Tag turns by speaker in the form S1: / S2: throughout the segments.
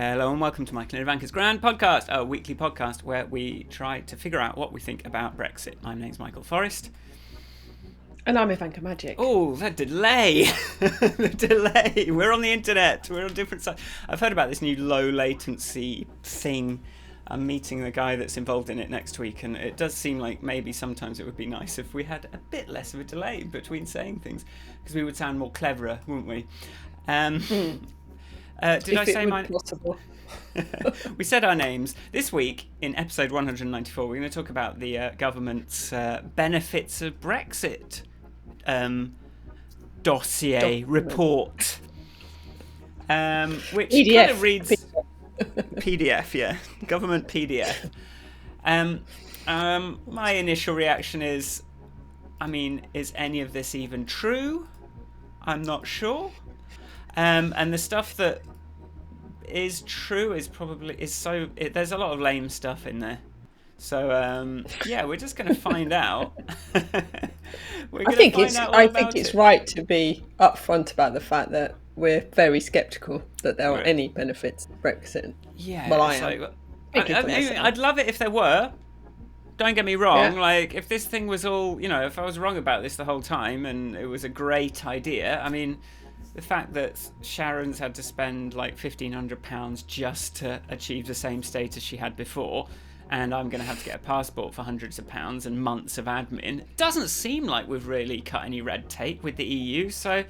S1: Hello and welcome to Michael and Ivanka's Grand Podcast, a weekly podcast where we try to figure out what we think about Brexit. My name's Michael Forrest.
S2: And I'm Ivanka Majic.
S1: Oh, that delay! The delay! We're on the internet. We're on different sites. I've heard about this new low latency thing. I'm meeting the guy that's involved in it next week, and it does seem like maybe sometimes it would be nice if we had a bit less of a delay between saying things, because we would sound more cleverer, wouldn't we? Did I say mine?
S2: Possible.
S1: We said our names. This week, in episode 194, we're going to talk about the government's benefits of Brexit dossier report, which
S2: PDF.
S1: kind of reads... PDF, yeah. Government PDF. My initial reaction is, is any of this even true? I'm not sure. And the stuff that is true is there's a lot of lame stuff in there. So we're just going to find out.
S2: I think it's right to be upfront about the fact that we're very sceptical that there are any benefits to Brexit.
S1: Yeah,
S2: well, I am.
S1: I'd love it if there were. Don't get me wrong. Yeah. Like, if this thing was all, if I was wrong about this the whole time and it was a great idea, the fact that Sharon's had to spend like £1,500 just to achieve the same status she had before, and I'm going to have to get a passport for hundreds of pounds and months of admin, doesn't seem like we've really cut any red tape with the EU. So,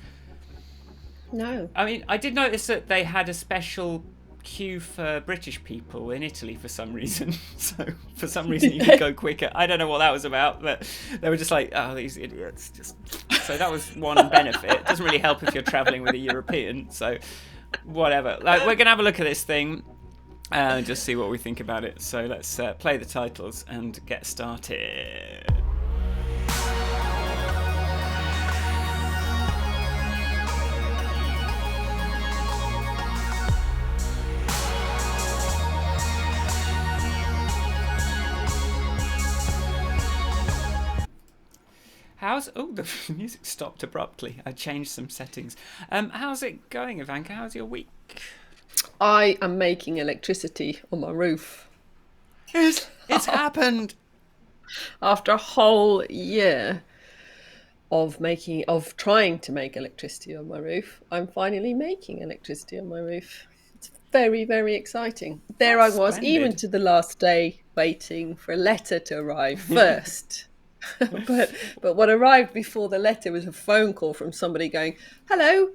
S2: no.
S1: I did notice that they had a special queue for British people in Italy for some reason. So for some reason you could go quicker. I don't know what that was about, but they were just like, oh, these idiots. So that was one benefit. It doesn't really help if you're travelling with a European. So whatever. We're going to have a look at this thing and just see what we think about it. So let's play the titles and get started. The music stopped abruptly. I changed some settings. How's it going, Ivanka? How's your week?
S2: I am making electricity on my roof.
S1: It's happened.
S2: After a whole year of trying to make electricity on my roof, I'm finally making electricity on my roof. It's very, very exciting. That's I was, splendid. Even to the last day, waiting for a letter to arrive first. but what arrived before the letter was a phone call from somebody going, hello,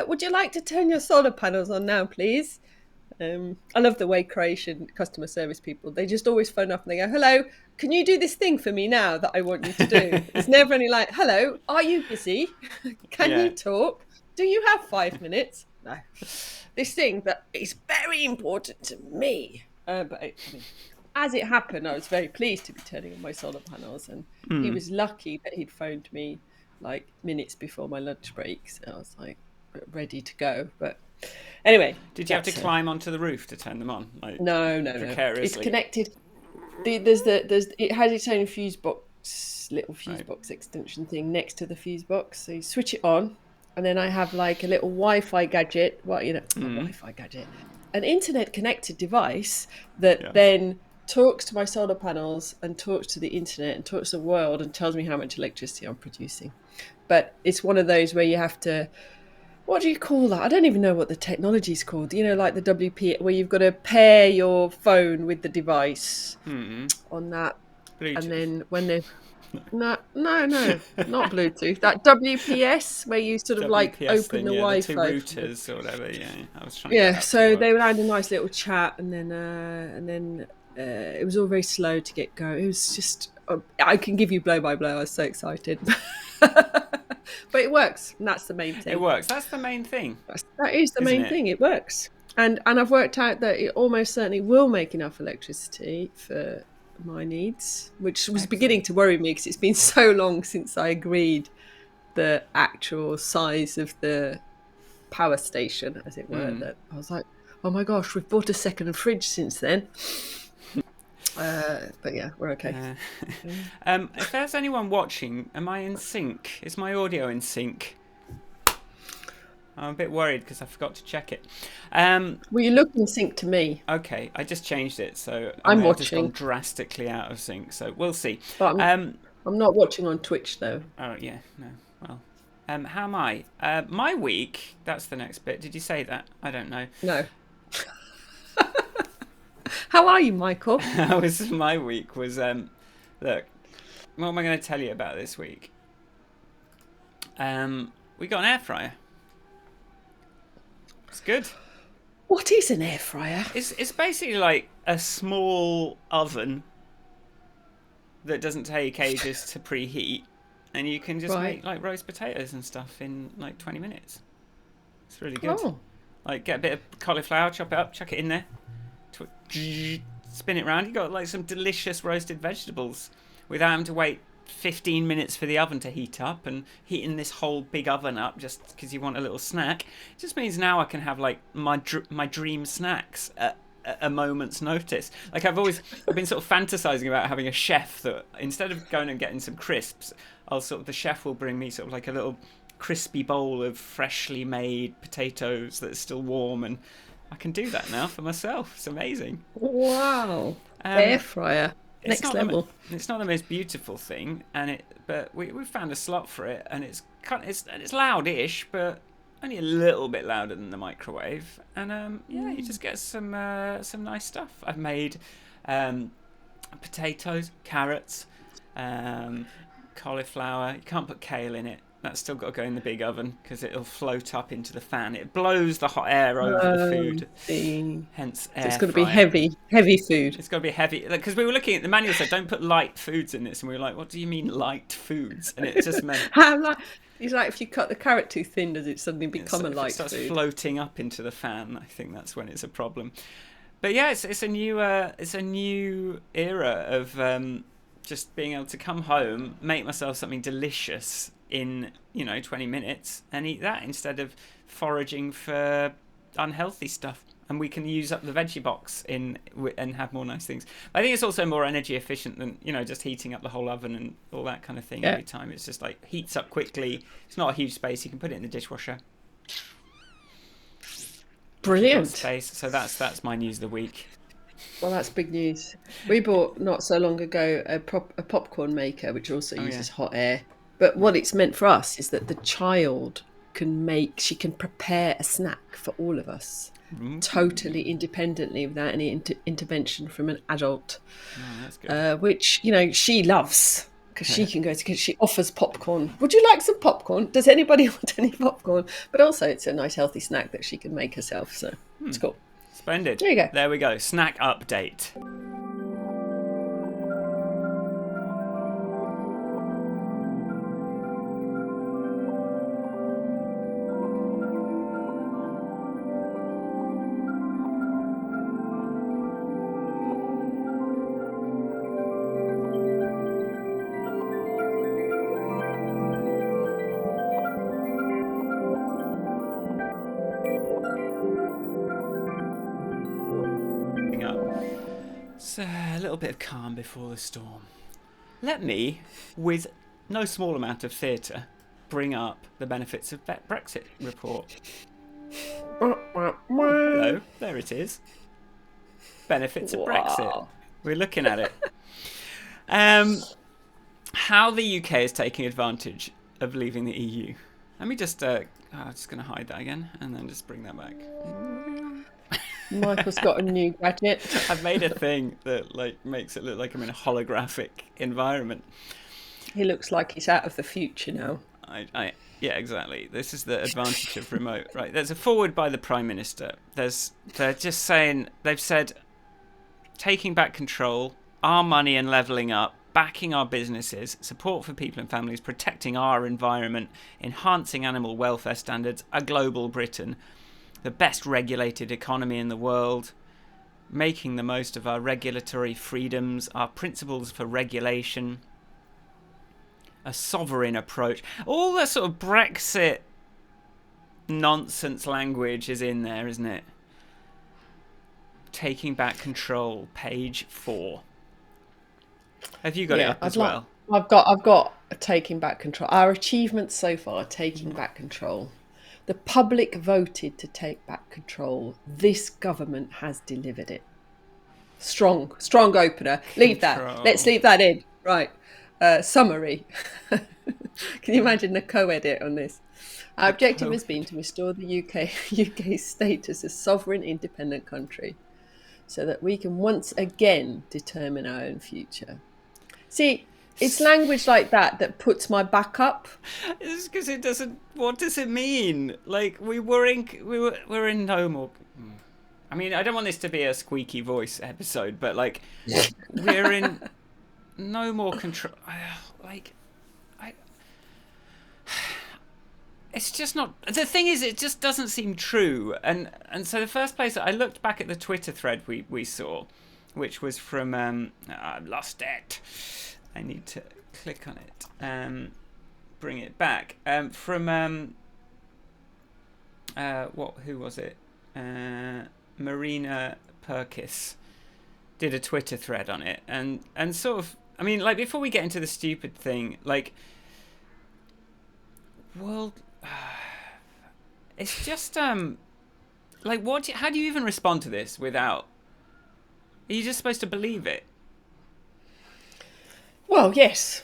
S2: would you like to turn your solar panels on now, please? I love the way Croatian customer service people, they just always phone up and they go, hello, can you do this thing for me now that I want you to do? It's never any like, hello, are you busy? Can you talk? Do you have 5 minutes? No. This thing that is very important to me. As it happened, I was very pleased to be turning on my solar panels, and he was lucky that he'd phoned me like minutes before my lunch break, so I was like ready to go. But anyway,
S1: did you have to climb onto the roof to turn them on?
S2: No. It's connected. It has its own fuse box, little fuse box extension thing next to the fuse box. So you switch it on, and then I have like a little Wi-Fi gadget. Wi-Fi gadget, an internet connected device that then talks to my solar panels and talks to the internet and talks to the world and tells me how much electricity I'm producing. But it's one of those where you have to, what do you call that? I don't even know what the technology is called. Like the WP, where you've got to pair your phone with the device on that.
S1: Bluetooth.
S2: And then when they... No, not Bluetooth. That WPS, where you sort of like open the Wi-Fi.
S1: The two routers or whatever. Yeah, I was trying.
S2: Yeah, so they had a nice little chat, and then it was all very slow to get going. It was just, I can give you blow by blow. I was so excited, but it works, and that's the main thing.
S1: It works. That's the main thing.
S2: That is the main thing. It works, and I've worked out that it almost certainly will make enough electricity for my needs, which was beginning to worry me because it's been so long since I agreed the actual size of the power station, as it were, that I was like, oh my gosh, we've bought a second fridge since then. But yeah, we're okay.
S1: If there's anyone watching, am I in sync? Is my audio in sync? I'm a bit worried because I forgot to check it.
S2: Well, you look in sync to me.
S1: Okay, I just changed it, so I
S2: I'm
S1: may have just gone
S2: watching,
S1: drastically out of sync. So we'll see.
S2: but I'm not watching on Twitch though.
S1: Oh yeah, no. Well, how am I? My week. That's the next bit. Did you say that? I don't know.
S2: No. How are you, Michael?
S1: How was my week? Was look, what am I going to tell you about this week? We got an air fryer. It's good.
S2: What is an air fryer?
S1: It's basically like a small oven that doesn't take ages to preheat, and you can just make like roast potatoes and stuff in like 20 minutes. It's really good.
S2: Oh.
S1: Like get a bit of cauliflower, chop it up, chuck it in there, spin it around. You got like some delicious roasted vegetables without having to wait 15 minutes for the oven to heat up, and heating this whole big oven up just because you want a little snack. It just means now I can have like my dream snacks at a moment's notice. Like I've been sort of fantasizing about having a chef that instead of going and getting some crisps, the chef will bring me sort of like a little crispy bowl of freshly made potatoes that's still warm, and I can do that now for myself. It's amazing.
S2: Wow. Air fryer. Next level.
S1: It's not the most beautiful thing, but we found a slot for it, and it's loud-ish, but only a little bit louder than the microwave. And you just get some nice stuff. I've made potatoes, carrots, cauliflower. You can't put kale in it. That's still got to go in the big oven because it'll float up into the fan. It blows the hot air over the food. Hence air
S2: it's got to
S1: fryer.
S2: be heavy food.
S1: It's got to be heavy. Because we were looking at the manual said don't put light foods in this, and we were like, what do you mean light foods? And it just meant
S2: It's like if you cut the carrot too thin, does it suddenly become a light food?
S1: It starts floating up into the fan. I think that's when it's a problem. But yeah, it's a new era of just being able to come home, make myself something delicious in 20 minutes and eat that instead of foraging for unhealthy stuff, and we can use up the veggie box and have more nice things. I think it's also more energy efficient than just heating up the whole oven and all that kind of thing every time. It's just like heats up quickly. It's not a huge space. You can put it in the dishwasher.
S2: Brilliant
S1: space. So that's my news of the week.
S2: Well, that's big news. We bought not so long ago a popcorn maker which also uses hot air. But what it's meant for us is that the child she can prepare a snack for all of us, totally independently without any intervention from an adult.
S1: Oh, that's good.
S2: Which, she loves because she can go to, she offers popcorn. Would you like some popcorn? Does anybody want any popcorn? But also it's a nice healthy snack that she can make herself. So it's cool.
S1: Splendid.
S2: There you go.
S1: There we go. Snack update. A little bit of calm before the storm. Let me, with no small amount of theatre, bring up the benefits of Brexit report. Hello, there it is. Benefits of Brexit. We're looking at it. How the UK is taking advantage of leaving the EU. Let me just, I'm just going to hide that again and then just bring that back.
S2: Michael's got a new gadget.
S1: I've made a thing that makes it look like I'm in a holographic environment.
S2: He looks like he's out of the future now.
S1: Yeah, exactly. This is the advantage of remote. Right, there's a forward by the Prime Minister. They're just saying, they've said, taking back control, our money and levelling up, backing our businesses, support for people and families, protecting our environment, enhancing animal welfare standards, a global Britain, the best regulated economy in the world, making the most of our regulatory freedoms, our principles for regulation, a sovereign approach. All the sort of Brexit nonsense language is in there, isn't it? Taking back control, page 4. Have you got it up as well?
S2: I've got taking back control. Our achievements so far, taking back control. The public voted to take back control. This government has delivered it. Strong opener. Leave that. Let's leave that in. Right. Summary. Can you imagine the co-edit on this? Our objective has been to restore the UK's status as sovereign independent country so that we can once again determine our own future. See, it's language like that puts my back up.
S1: It's because it doesn't. What does it mean? Like we're in no more. I mean, I don't want this to be a squeaky voice episode, but like we're in no more control. It's just not. The thing is, it just doesn't seem true. And so the first place I looked back at the Twitter thread we saw, which was from I've lost it. I need to click on it. Bring it back. From who was it? Marina Perkis did a Twitter thread on it, and sort of. I mean, like before we get into the stupid thing, like world. It's just like what? How do you even respond to this without? Are you just supposed to believe it?
S2: Well, yes.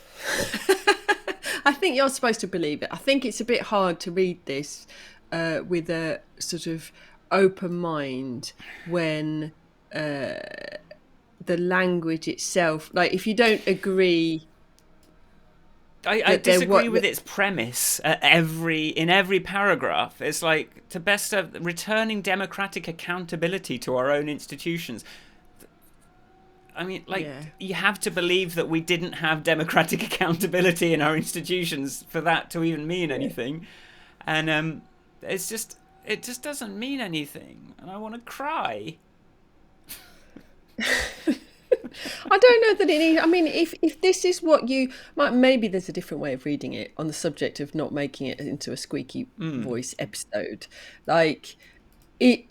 S2: I think you're supposed to believe it. I think it's a bit hard to read this with a sort of open mind when the language itself, like if you don't agree.
S1: I disagree with its premise in every paragraph. It's like to best of returning democratic accountability to our own institutions. I mean, like you have to believe that we didn't have democratic accountability in our institutions for that to even mean anything, and it just doesn't mean anything, and I want to cry.
S2: I don't know that I mean, if this is what you maybe there's a different way of reading it on the subject of not making it into a squeaky voice episode. Like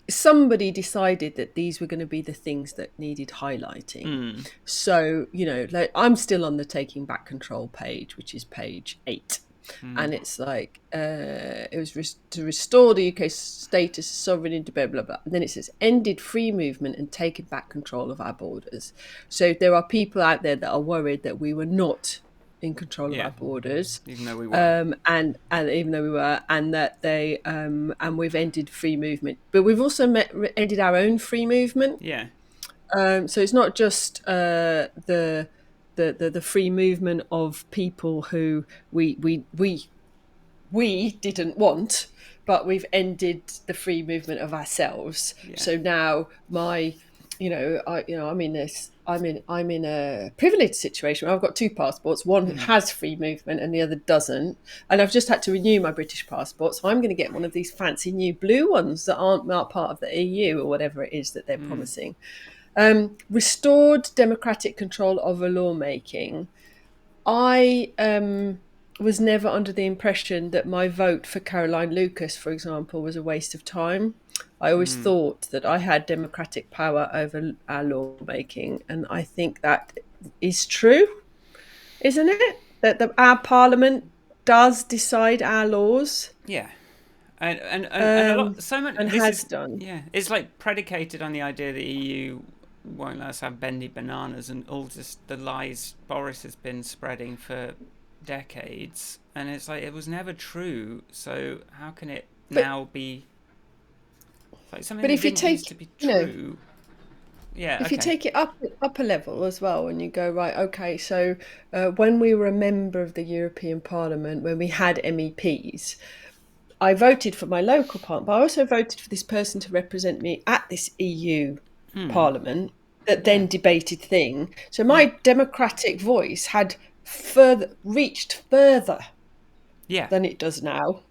S2: somebody decided that these were going to be the things that needed highlighting. So, like I'm still on the Taking Back Control page, which is page 8. And it's like it was to restore the UK status as sovereign independent, blah, blah, blah. And then it says ended free movement and taken back control of our borders. So there are people out there that are worried that we were not in control of our borders,
S1: even though we were,
S2: and even though we were, and that they and we've ended free movement, but we've also ended our own free movement. So it's not just the free movement of people who we didn't want, but we've ended the free movement of ourselves. So now I'm in a privileged situation where I've got 2 passports. One has free movement and the other doesn't. And I've just had to renew my British passport, so I'm going to get one of these fancy new blue ones that aren't part of the EU or whatever it is that they're promising. Restored democratic control over lawmaking. I was never under the impression that my vote for Caroline Lucas, for example, was a waste of time. I always thought that I had democratic power over our lawmaking, and I think that is true, isn't it? That our Parliament does decide our laws.
S1: Yeah. And a lot, so much,
S2: and has done.
S1: Yeah, it's like predicated on the idea that the EU won't let us have bendy bananas and all just the lies Boris has been spreading for decades, and it's like it was never true. So how can it now be like something that didn't used to be true?
S2: If you take it up a level as well, and you go right, okay, so when we were a member of the European Parliament, when we had MEPs, I voted for my local parliament, but I also voted for this person to represent me at this EU Parliament that then debated thing. So my democratic voice had reached further than it does now,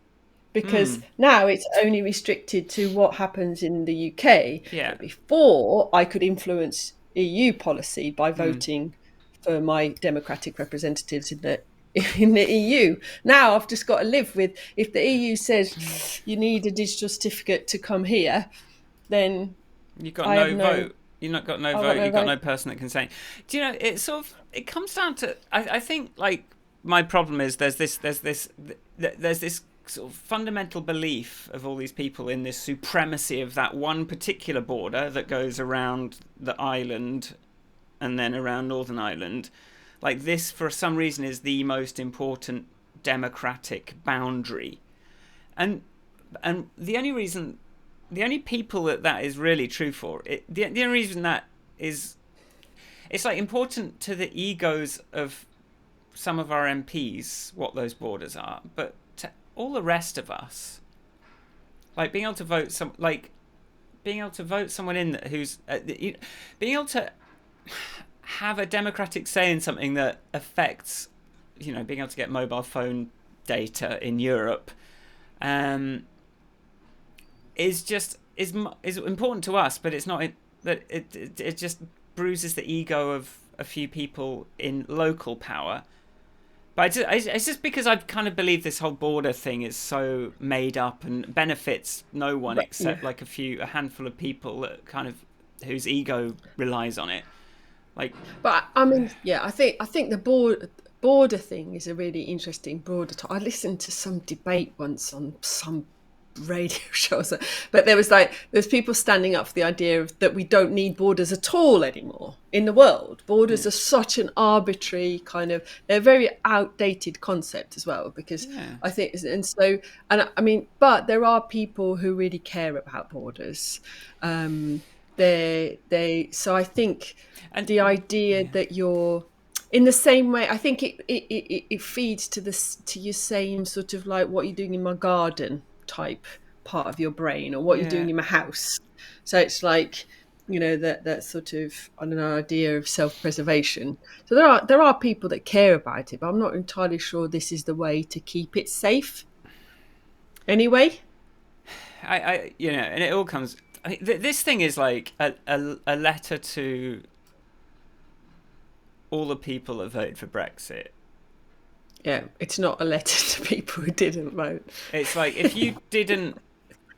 S2: because now it's only restricted to what happens in the UK. But before, I could influence EU policy by voting for my democratic representatives in the EU. Now I've just got to live with, if the EU says you need a digital certificate to come here, then
S1: you've got no vote. You've not got no vote. You've got no person that can say. Do you know? It comes down to. I think like my problem is there's this sort of fundamental belief of all these people in this supremacy of that one particular border that goes around the island and then around Northern Ireland, like this for some reason is the most important democratic boundary. And the only people that is really true for it, the only reason that is, it's like important to the egos of some of our MPs what those borders are, but to all the rest of us, like being able to vote someone in who's being able to have a democratic say in something that affects, being able to get mobile phone data in Europe, is important to us, but it's not that it just bruises the ego of a few people in local power. But it's just because I kind of believe this whole border thing is so made up and benefits no one except like a handful of people that kind of whose ego relies on it. Like,
S2: but I mean, I think the border thing is a really interesting broader topic. I listened to some debate once on some radio shows, but there's people standing up for the idea of that we don't need borders at all anymore in the world. Borders are such an arbitrary they're a very outdated concept as well, because I think, and I mean, but there are people who really care about borders. So I think the idea that you're in the same way, I think it feeds to your same sort of like what you're doing in my garden type part of your brain, or what you're doing in my house. So it's like, that sort of, I don't know, idea of self-preservation. So there are people that care about it, but I'm not entirely sure this is the way to keep it safe. Anyway,
S1: and it all comes. This thing is like a letter to all the people that voted for Brexit.
S2: Yeah, it's not a letter to people who didn't vote.
S1: It's like, if you didn't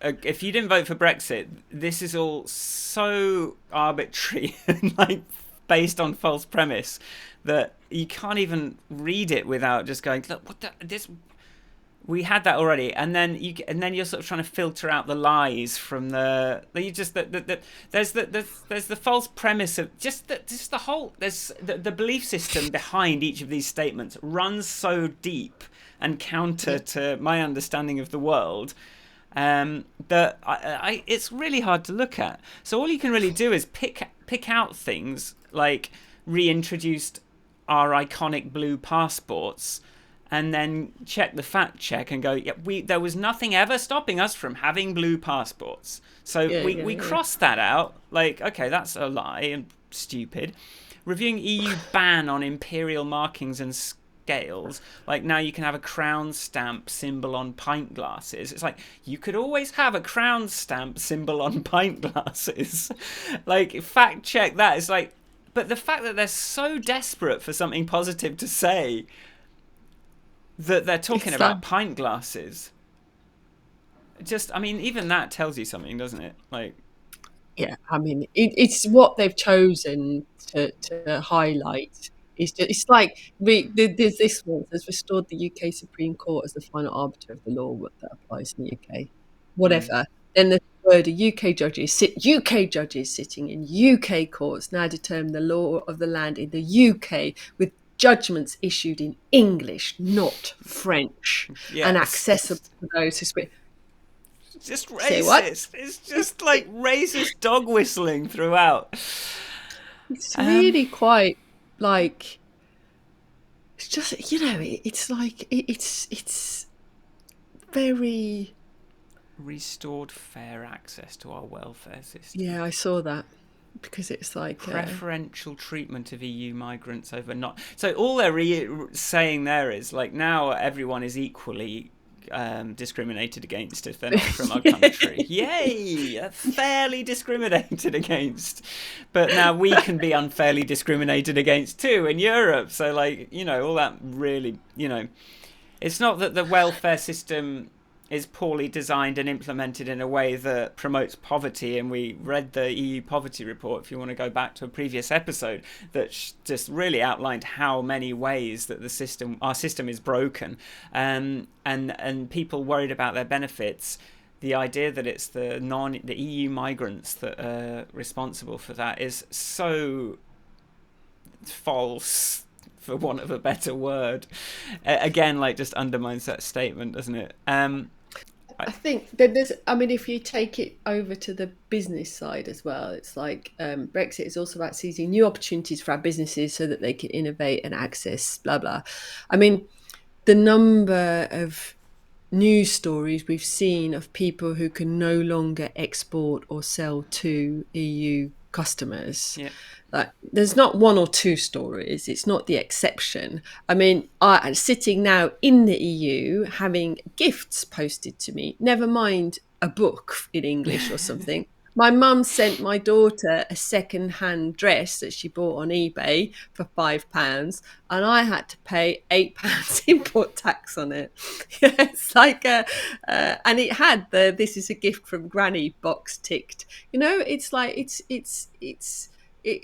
S1: vote for Brexit, this is all so arbitrary and like based on false premise that you can't even read it without just going, look, we had that already, and then you're sort of trying to filter out the lies from there's the false premise of the belief system behind each of these statements runs so deep and counter to my understanding of the world that it's really hard to look at. So all you can really do is pick out things like reintroduced our iconic blue passports, and then check the fact check and go, there was nothing ever stopping us from having blue passports. So we crossed that out. Like, okay, that's a lie and stupid. Reviewing EU ban on imperial markings and scales. Like, now you can have a crown stamp symbol on pint glasses. It's like, you could always have a crown stamp symbol on pint glasses. Like, fact check that. It's like, but the fact that they're so desperate for something positive to say that they're talking about pint glasses. Just, I mean, even that tells you something, doesn't it? Like,
S2: yeah, I mean, it's what they've chosen to highlight. It's like there's this one has restored the UK Supreme Court as the final arbiter of the law that applies in the UK. Whatever. Then the word UK judges sitting in UK courts now determine the law of the land in the UK with judgments issued in English, not French, and accessible to those who speak.
S1: Just racist. It's just like racist dog whistling throughout.
S2: It's really quite like, it's just, it's like it's very
S1: restored fair access to our welfare system.
S2: Yeah, I saw that. Because it's like
S1: preferential treatment of EU migrants over not. So all they're saying there is like, now everyone is equally discriminated against if they're not from our country. Yay! Fairly discriminated against. But now we can be unfairly discriminated against too in Europe. So like, all that really, it's not that the welfare system is poorly designed and implemented in a way that promotes poverty. And we read the EU poverty report, if you want to go back to a previous episode, that just really outlined how many ways that our system is broken, and people worried about their benefits. The idea that it's the EU migrants that are responsible for that is so false, for want of a better word. Again, like, just undermines that statement, doesn't it?
S2: I think that if you take it over to the business side as well, it's like Brexit is also about seizing new opportunities for our businesses so that they can innovate and access blah, blah. I mean, the number of news stories we've seen of people who can no longer export or sell to EU customers.
S1: Yeah.
S2: Like, there's not one or two stories. It's not the exception. I mean, I'm sitting now in the EU having gifts posted to me, never mind a book in English or something. My mum sent my daughter a second-hand dress that she bought on eBay for £5, and I had to pay £8 import tax on it. It's like, and it had the "This is a gift from Granny" box ticked. It's like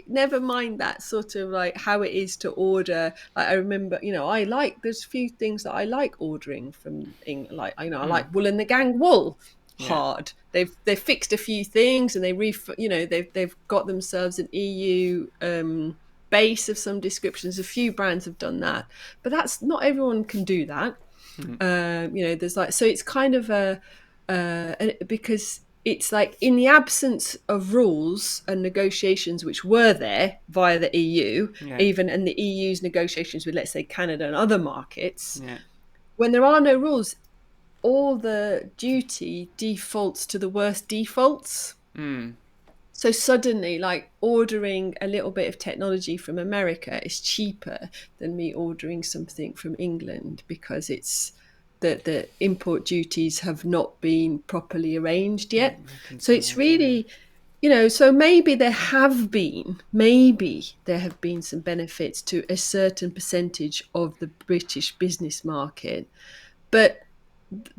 S2: never mind that sort of like how it is to order. Like, I remember, there's a few things that I like ordering from England. Like, I like Wool and the Gang wool. Hard. They've fixed a few things, and they've got themselves an EU base of some descriptions. A few brands have done that, but that's not everyone can do that. There's like, so it's kind of because it's like, in the absence of rules and negotiations which were there via the EU, even, and the EU's negotiations with, let's say, Canada and other markets, when there are no rules, all the duty defaults to the worst defaults. So suddenly, like, ordering a little bit of technology from America is cheaper than me ordering something from England, because it's the import duties have not been properly arranged yet. So it's really, so maybe there have been some benefits to a certain percentage of the British business market, but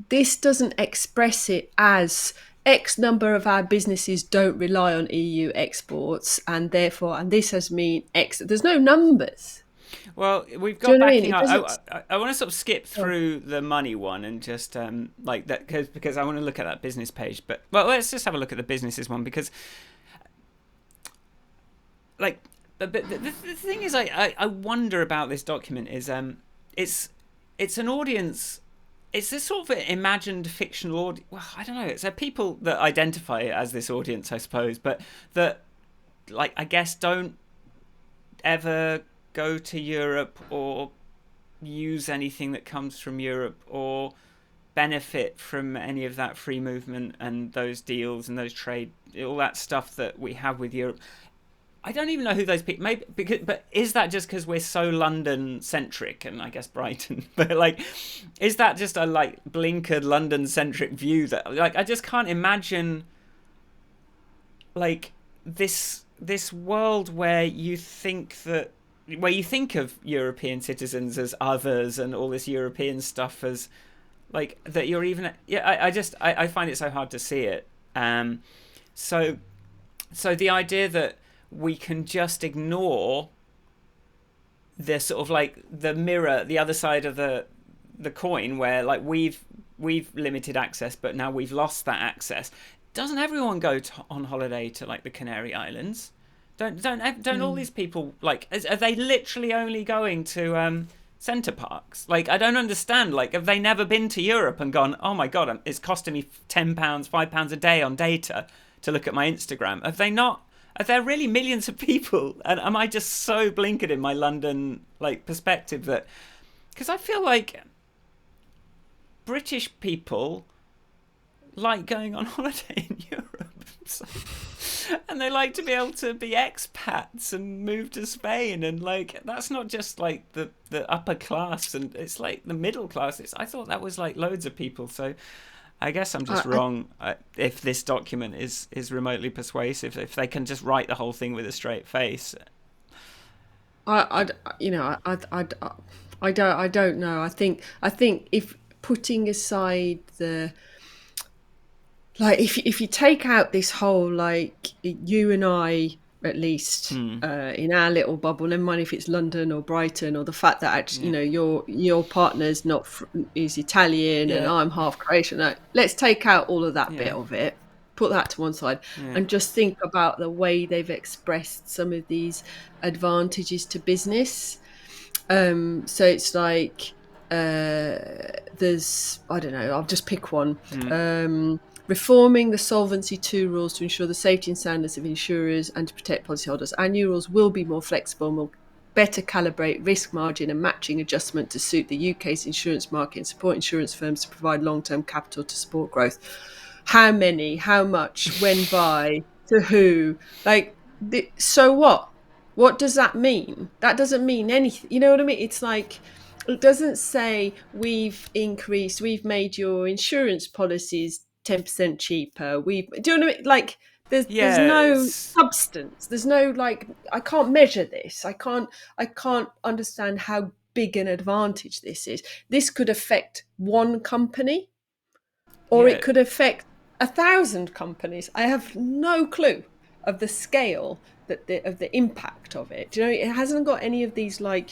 S2: this doesn't express it as X number of our businesses don't rely on EU exports, and therefore, and this has mean X. There's no numbers.
S1: Well, we've got backing up.
S2: I
S1: want to sort of skip through the money one and just like that, because I want to look at that business page. But let's just have a look at the businesses one, because like the thing is, I wonder about this document is it's an audience. It's this sort of imagined fictional audience. Well, I don't know. It's people that identify it as this audience, I suppose, but that, like, I guess don't ever go to Europe or use anything that comes from Europe or benefit from any of that free movement and those deals and those trade, all that stuff that we have with Europe. I don't even know who those people. But is that just because we're so London centric, and I guess Brighton? But like, is that just a like blinkered London centric view that, like, I just can't imagine like this world where you think of European citizens as others and all this European stuff as like that you're even. I find it so hard to see it. So the idea that we can just ignore the sort of like the mirror, the other side of the coin, where like we've limited access, but now we've lost that access. Doesn't everyone go on holiday to like the Canary Islands? Don't all these people, like, are they literally only going to Centre Parks? Like, I don't understand. Like, have they never been to Europe and gone, oh my god, it's costing me £10, £5 a day on data to look at my Instagram? Have they not? Are there really millions of people? And am I just so blinkered in my London like perspective that, because I feel like British people like going on holiday in Europe, and they like to be able to be expats and move to Spain, and like that's not just like the upper class, and it's like the middle class. I thought that was like loads of people. So I guess I'm just wrong if this document is remotely persuasive, if they can just write the whole thing with a straight face.
S2: I don't know. I think if putting aside the, like, if you take out this whole, like, you and I, at least in our little bubble, never mind if it's London or Brighton, or the fact that actually, your partner's not is Italian and I'm half Croatian. No, let's take out all of that bit of it, put that to one side, and just think about the way they've expressed some of these advantages to business. So it's like, there's, I don't know, I'll just pick one. Reforming the Solvency II rules to ensure the safety and soundness of insurers and to protect policyholders. Our new rules will be more flexible and will better calibrate risk margin and matching adjustment to suit the UK's insurance market and support insurance firms to provide long-term capital to support growth. How many, how much, when by, to who? Like, so what? What does that mean? That doesn't mean anything. You know what I mean? It's like, it doesn't say we've made your insurance policies 10% cheaper. Do you know what I mean? Like, there's no substance. There's no, like, I can't measure this. I can't understand how big an advantage this is. This could affect one company, or it could affect 1,000 companies. I have no clue of the scale of the impact of it. Do you know, it hasn't got any of these, like,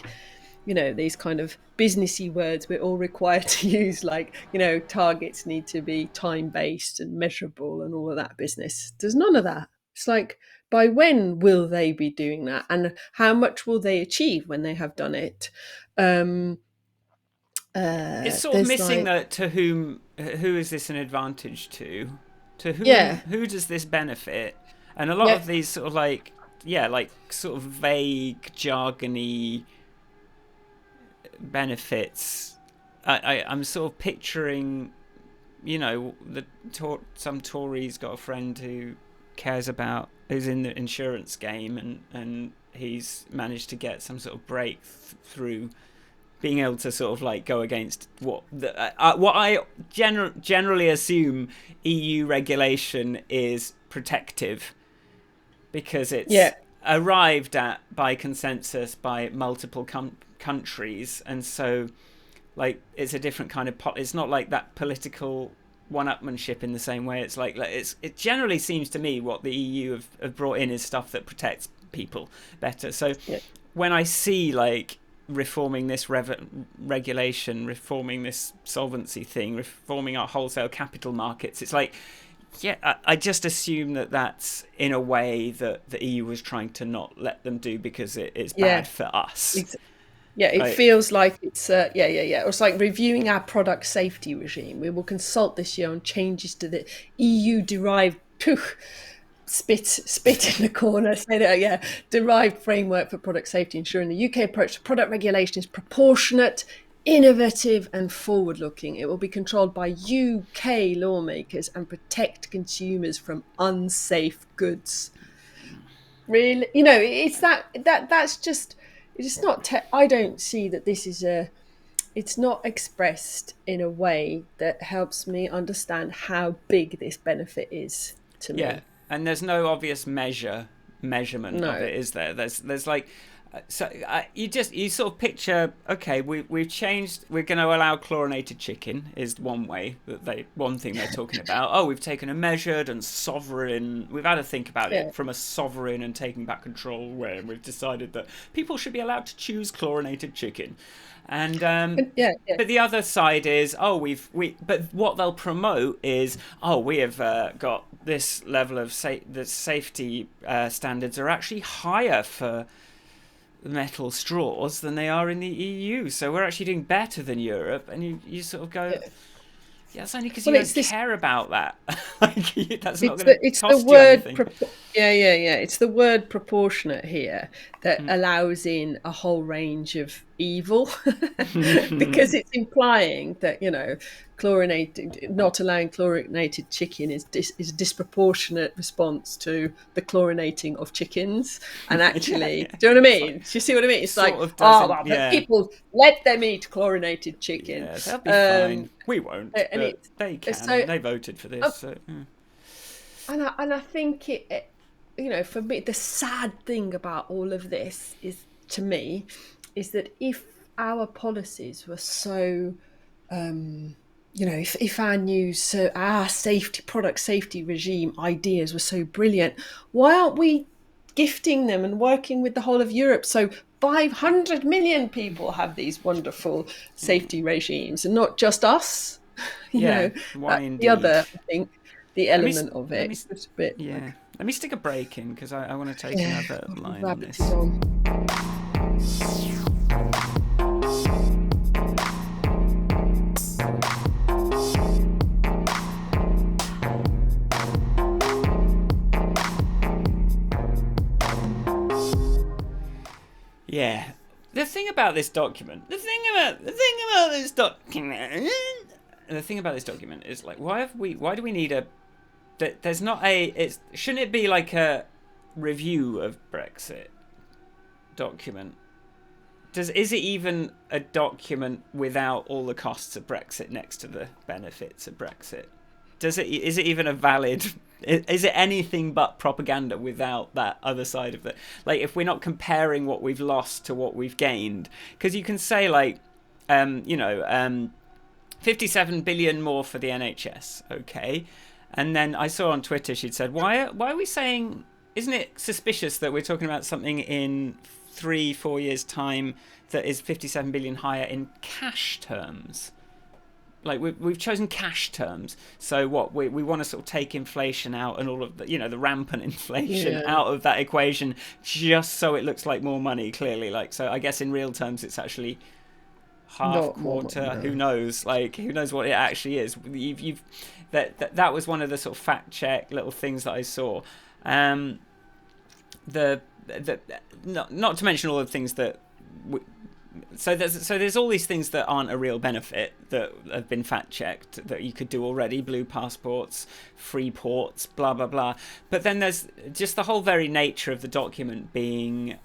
S2: these kind of businessy words we're all required to use, like, targets need to be time-based and measurable and all of that business. There's none of that. It's like, by when will they be doing that, and how much will they achieve when they have done it?
S1: It's sort of missing that who is this an advantage to whom, who does this benefit? And a lot of these sort of like sort of vague, jargony benefits, I'm sort of picturing, some Tory's got a friend who's in the insurance game, and he's managed to get some sort of breakthrough, being able to sort of like go against what I generally assume EU regulation is protective, because it's arrived at by consensus by multiple countries, and so, like, it's a different kind of it's not like that political one-upmanship in the same way. It's like it generally seems to me what the EU have brought in is stuff that protects people better. So when I see, like, reforming this regulation, reforming this solvency thing, reforming our wholesale capital markets, it's like, I just assume that that's in a way that the EU was trying to not let them do because it's bad for us.
S2: It feels like it's it's like reviewing our product safety regime. We will consult this year on changes to the EU-derived spit in the corner, derived framework for product safety, ensuring the UK approach to product regulation is proportionate, innovative and forward-looking. It will be controlled by UK lawmakers and protect consumers from unsafe goods. Really, it's that's just, it's not. I don't see that this is it's not expressed in a way that helps me understand how big this benefit is to me.
S1: Yeah, and there's no obvious measurement of it, is there? There's like, so you sort of picture, okay, we've changed, we're going to allow chlorinated chicken is one way that one thing they're talking about. Oh, we've taken a measured and sovereign, we've had to think about it from a sovereign and taking back control way, and we've decided that people should be allowed to choose chlorinated chicken. And but the other side is, but what they'll promote is, we have got this level of the safety standards are actually higher for metal straws than they are in the EU, so we're actually doing better than Europe. And you sort of go, that's only because you don't care about that. Like, that's not going to cost you anything.
S2: It's the word proportionate here that allows in a whole range of evil, because it's implying that, not allowing chlorinated chicken is a disproportionate response to the chlorinating of chickens. And actually, do you know what I mean? Do you see what I mean? It's like, people, let them eat chlorinated chicken.
S1: Yeah, they'll be fine. We won't. But they can. So, they voted for this.
S2: And I think it, for me, the sad thing about all of this is that if our policies were so if our product safety regime ideas were so brilliant, why aren't we gifting them and working with the whole of Europe so 500 million people have these wonderful safety regimes and not just us?
S1: Yeah, why
S2: That's the
S1: indeed?
S2: other, I think, the
S1: Let me
S2: element of
S1: let
S2: it.
S1: me
S2: It's just a bit
S1: yeah.
S2: like,
S1: Let me stick a break in because I want to take
S2: yeah,
S1: another
S2: we've
S1: line on
S2: rabbited
S1: this.
S2: on.
S1: Yeah. The thing about this document, the thing about this document, the thing about this document is like, why do we need a? There's not a. Shouldn't it be like a review of Brexit document? Is it even a document without all the costs of Brexit next to the benefits of Brexit? Is it even a valid? Is it anything but propaganda without that other side of it? Like, if we're not comparing what we've lost to what we've gained, because you can say like, 57 billion more for the NHS, okay, and then I saw on Twitter she'd said, why are we saying? Isn't it suspicious that we're talking about something in 3-4 years time that is 57 billion higher in cash terms? Like, we've chosen cash terms, so what we want to sort of take inflation out and all of the rampant inflation
S2: Yeah,
S1: out of that equation, just so it looks like more money. Clearly, like, so I guess in real terms it's actually half,
S2: not more.
S1: quarter, who
S2: No.
S1: knows, like, who knows what it actually is. You've that was one of the sort of fact check little things that I saw. um the the not to mention all the things that there's all these things that aren't a real benefit that have been fact checked that you could do already: blue passports, free ports, blah blah blah. But then there's just the whole very nature of the document being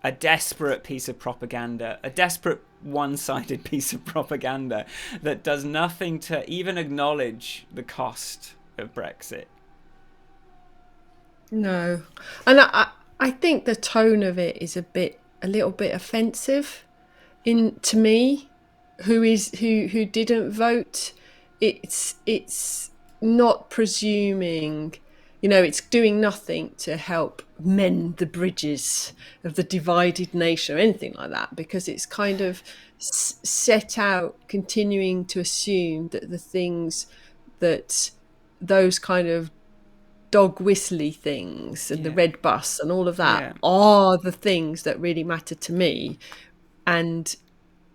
S1: a desperate piece of propaganda, a desperate one-sided piece of propaganda that does nothing to even acknowledge the cost of Brexit.
S2: No, and I think the tone of it is a little bit offensive in to me, who didn't vote. It's not presuming, it's doing nothing to help mend the bridges of the divided nation or anything like that, because it's kind of set out continuing to assume that the things that those kind of dog whistly things and the
S1: Yeah,
S2: red bus and all of that
S1: yeah.
S2: are the things that really matter to me. And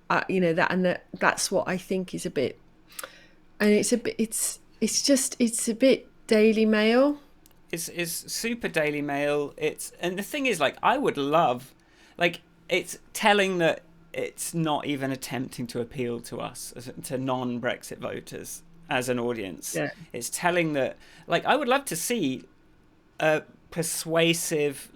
S2: that's what I think is a bit, and it's a bit Daily Mail.
S1: It's super Daily Mail. And the thing is, like, I would love, like, it's telling that it's not even attempting to appeal to us, to non-Brexit voters as an audience.
S2: Yeah.
S1: It's telling that, like, I would love to see a persuasive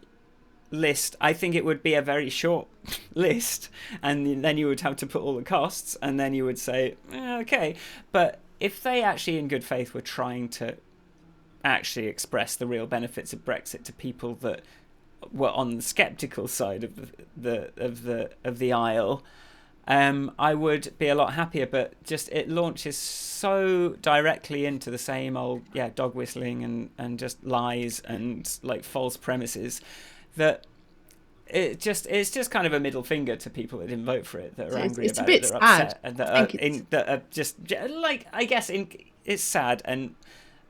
S1: list. I think it would be a very short list, and then you would have to put all the costs, and then you would say, okay. But if they actually, in good faith, were trying to actually express the real benefits of Brexit to people that were on the skeptical side of the aisle, I would be a lot happier. But just, it launches so directly into the same old dog whistling and just lies and like false premises that it's just kind of a middle finger to people that didn't vote for it, that are angry
S2: It's a
S1: about it,
S2: bit
S1: that are
S2: sad.
S1: upset, and
S2: I think
S1: that are just like, I guess, it's sad. And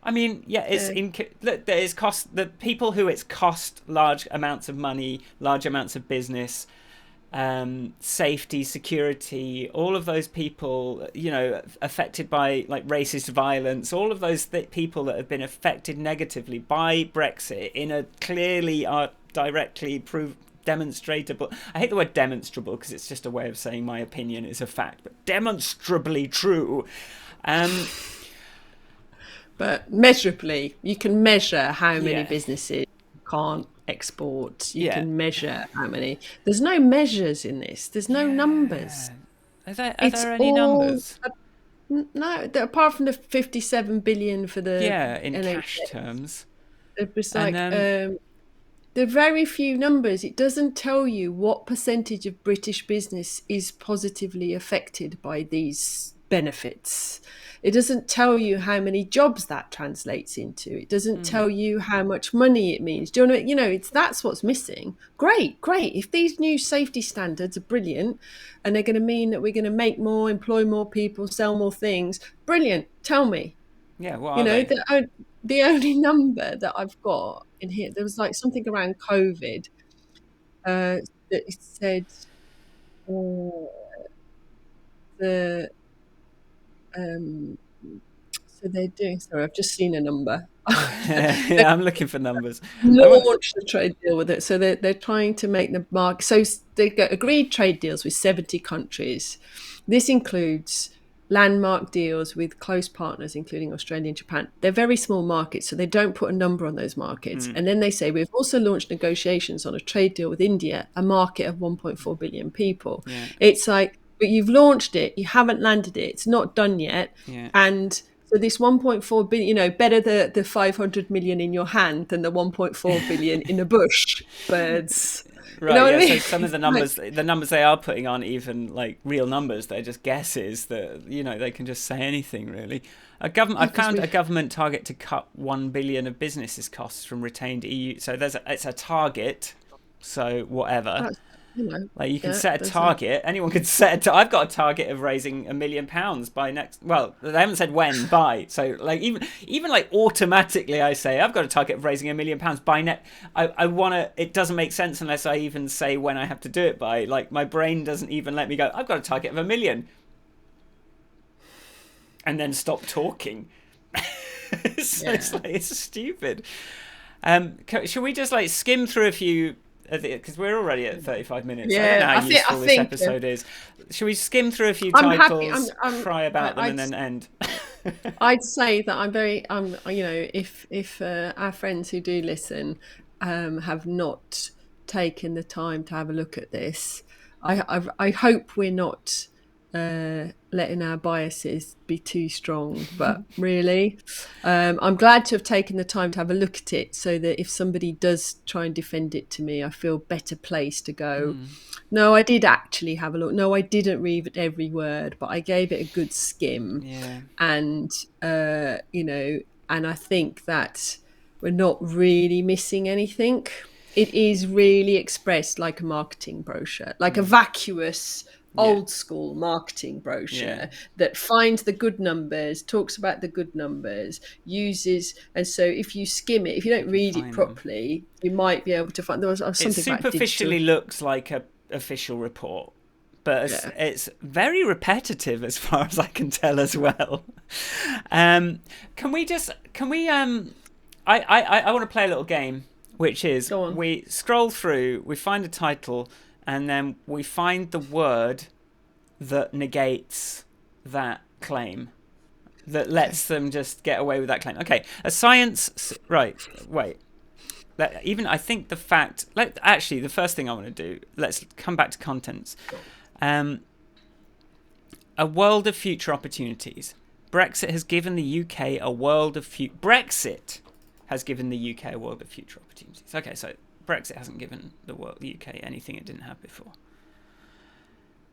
S1: I mean, it's
S2: yeah,
S1: look, there is cost. The people who it's cost large amounts of money, large amounts of business, safety, security, all of those people, affected by like racist violence, all of those people that have been affected negatively by Brexit in a clearly directly proved demonstrable. I hate the word demonstrable because it's just a way of saying my opinion is a fact, but demonstrably true.
S2: but measurably, you can measure how many
S1: Yeah,
S2: businesses can't export. You
S1: yeah,
S2: can measure how many. There's no measures in this. There's no numbers.
S1: yeah. Are
S2: It's
S1: there any
S2: all
S1: numbers?
S2: no. Apart from the 57 billion for the
S1: Yeah, in cash
S2: NHS,
S1: terms.
S2: it was
S1: And
S2: like there are very few numbers. It doesn't tell you what percentage of British business is positively affected by these benefits. It doesn't tell you how many jobs that translates into. It doesn't tell you how much money it means. Do you know what I mean? You know, that's what's missing. Great. If these new safety standards are brilliant and they're going to mean that we're going to make more, employ more people, sell more things, brilliant. Tell me.
S1: Yeah, what
S2: You
S1: are
S2: know,
S1: they?
S2: the only number that I've got in here, there was like something around COVID that it said the so they're doing. Sorry, I've just seen a number. They
S1: Yeah, I'm looking for numbers. I want.
S2: launched a trade deal with it, so they're trying to make the market. So they got agreed trade deals with 70 countries. This includes landmark deals with close partners, including Australia and Japan. They're very small markets, so they don't put a number on those markets. And then they say, we've also launched negotiations on a trade deal with India, a market of 1.4 billion people.
S1: Yeah.
S2: It's like, but you've launched it, you haven't landed it, it's not done yet.
S1: Yeah.
S2: And so this 1.4 billion, you know, better the 500 million in your hand than the 1.4 billion in a bush, birds.
S1: Right,
S2: You know what I mean?
S1: So some of the numbers they are putting aren't even like real numbers. They're just guesses that, you know, they can just say anything really. I found a government target to cut 1 billion of businesses' costs from retained EU. So it's a target. So whatever.
S2: That's, you know,
S1: Like you can set a target. Anyone can set I've got a target of raising £1 million by next. Well, they haven't said when by. So like even like automatically, I say I've got a target of raising £1 million by next. I want to. It doesn't make sense unless I even say when I have to do it by. Like my brain doesn't even let me go. I've got a target of 1 million, and then stop talking. It's stupid. Should we just like skim through a few? Because we're already at 35 minutes.
S2: Yeah,
S1: I don't know how useful this
S2: think
S1: episode is. Should we skim through a few titles, cry about them, and then end?
S2: I'd say that I'm very, you know, if our friends who do listen have not taken the time to have a look at this, I hope we're not letting our biases be too strong, but really I'm glad to have taken the time to have a look at it, so that if somebody does try and defend it to me, I feel better placed to go, no, I did actually have a look, no, I didn't read every word, but I gave it a good skim. And you know, and I think that we're not really missing anything. It is really expressed like a marketing brochure, like a vacuous old school marketing brochure that finds the good numbers, talks about the good numbers, uses, and so if you skim it, if you don't read it properly, you might be able to find. There was something. It
S1: superficially looks like a official report, but it's very repetitive as far as I can tell as well. I want to play a little game, which is we scroll through, we find a title, and then we find the word that negates that claim, that lets them just get away with that claim. Okay, a science... Right, wait. I think the fact... Actually, the first thing I want to do, let's come back to contents. A world of future opportunities. Brexit has given the UK a world of... Brexit has given the UK a world of future opportunities. Okay, so... Brexit hasn't given the UK anything it didn't have before.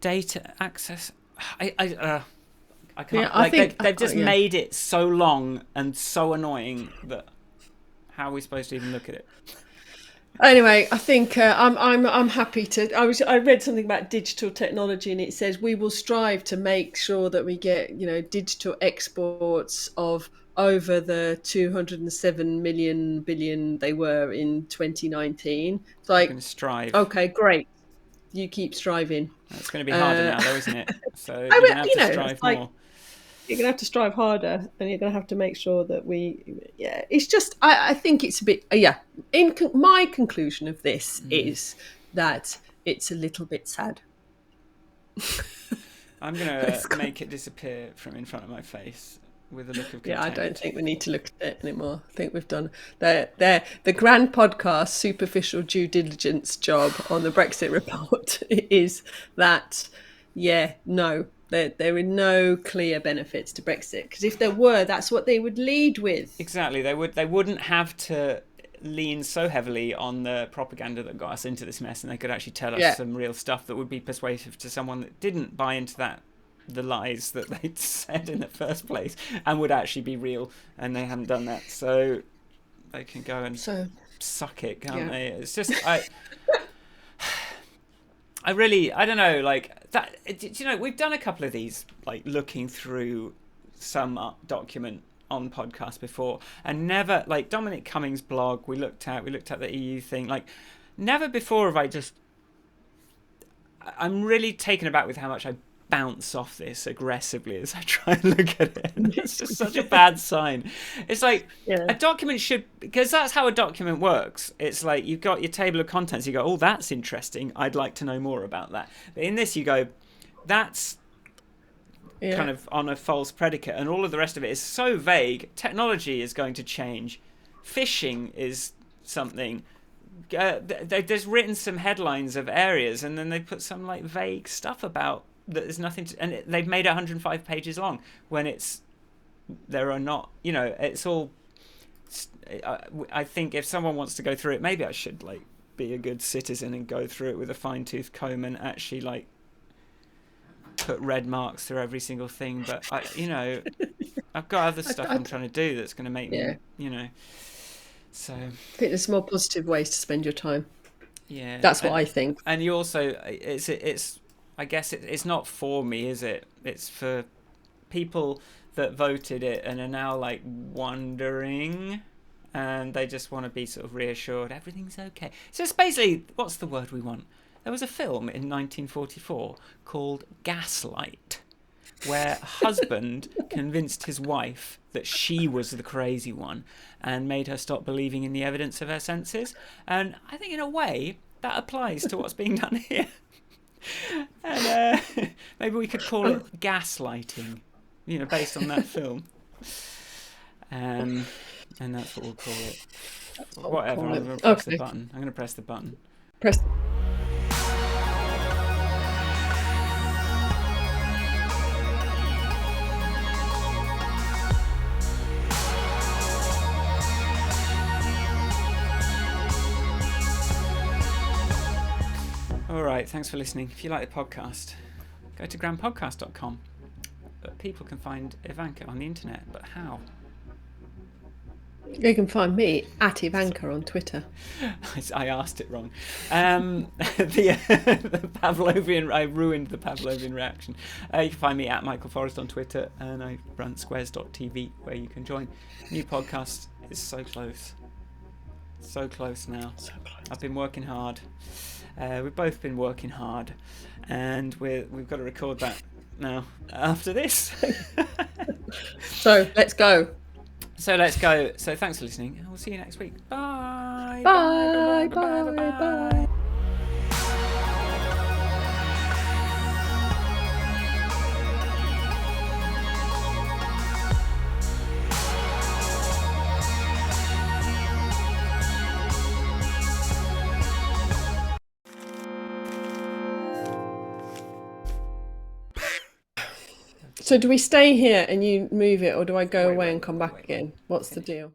S1: Data access. I can't. Yeah, they've just made it so long and so annoying that how are we supposed to even look at it?
S2: Anyway, I think I'm happy to. I read something about digital technology, and it says we will strive to make sure that we get, you know, digital exports of over the 207 billion they were in 2019. It's like,
S1: going to strive.
S2: Okay, great. You keep striving.
S1: It's going to be harder now, though, isn't it? So you're going to have to strive more.
S2: You're going to have to strive harder, and you're going to have to make sure that it's just, I think it's a bit, my conclusion of this is that it's a little bit sad. I'm
S1: going to make it disappear from in front of my face with a look of contempt.
S2: Yeah, I don't think we need to look at it anymore. I think we've done the grand podcast superficial due diligence job on the Brexit report is that, no, there are no clear benefits to Brexit, because if there were, that's what they would lead with.
S1: Exactly. They wouldn't have to lean so heavily on the propaganda that got us into this mess, and they could actually tell us some real stuff that would be persuasive to someone that didn't buy into that the lies that they'd said in the first place and would actually be real, and they haven't done that, so they can go and suck it, can't they? It's just I don't know, like that. You know, we've done a couple of these, like looking through some document on podcast before, and never, like Dominic Cummings' blog we looked at the EU thing, like never before have I'm really taken aback with how much I bounce off this aggressively as I try and look at it. And it's just such a bad sign. It's like a document should, because that's how a document works. It's like you've got your table of contents, you go, oh, that's interesting, I'd like to know more about that. But in this you go, that's kind of on a false predicate, and all of the rest of it is so vague. Technology is going to change. Phishing is something. They've just written some headlines of areas, and then they put some like vague stuff about that there's nothing to, and they've made it 105 pages long when there are not, you know, it's all. I think if someone wants to go through it, maybe I should like be a good citizen and go through it with a fine-tooth comb and actually like put red marks through every single thing. But I've got other stuff I'm trying to do that's going to make me, you know. So I
S2: think there's more positive ways to spend your time.
S1: Yeah,
S2: that's what I think.
S1: And you also, it's I guess it's not for me, is it? It's for people that voted it and are now like wondering, and they just want to be sort of reassured everything's okay. So it's basically, what's the word we want? There was a film in 1944 called Gaslight, where a husband convinced his wife that she was the crazy one and made her stop believing in the evidence of her senses. And I think in a way that applies to what's being done here. And maybe we could call it gaslighting, you know, based on that film. And that's what we'll call it. Whatever, I'm going to press the button. I'm going to press the button.
S2: Press.
S1: All right, thanks for listening. If you like the podcast, go to grandpodcast.com. But people can find Ivanka on the internet, but how?
S2: You can find me at Ivanka on Twitter.
S1: I asked it wrong. The Pavlovian, I ruined the Pavlovian reaction. You can find me at Michael Forrest on Twitter, and I run squares.tv, where you can join. New podcast is so close. So close now. So close. I've been working hard. We've both been working hard, and we've got to record that now after this.
S2: So let's go. So
S1: thanks for listening, and we'll see you next week. Bye.
S2: Bye. Bye. So do we stay here and you move it, or do I go away and come back again? What's the deal?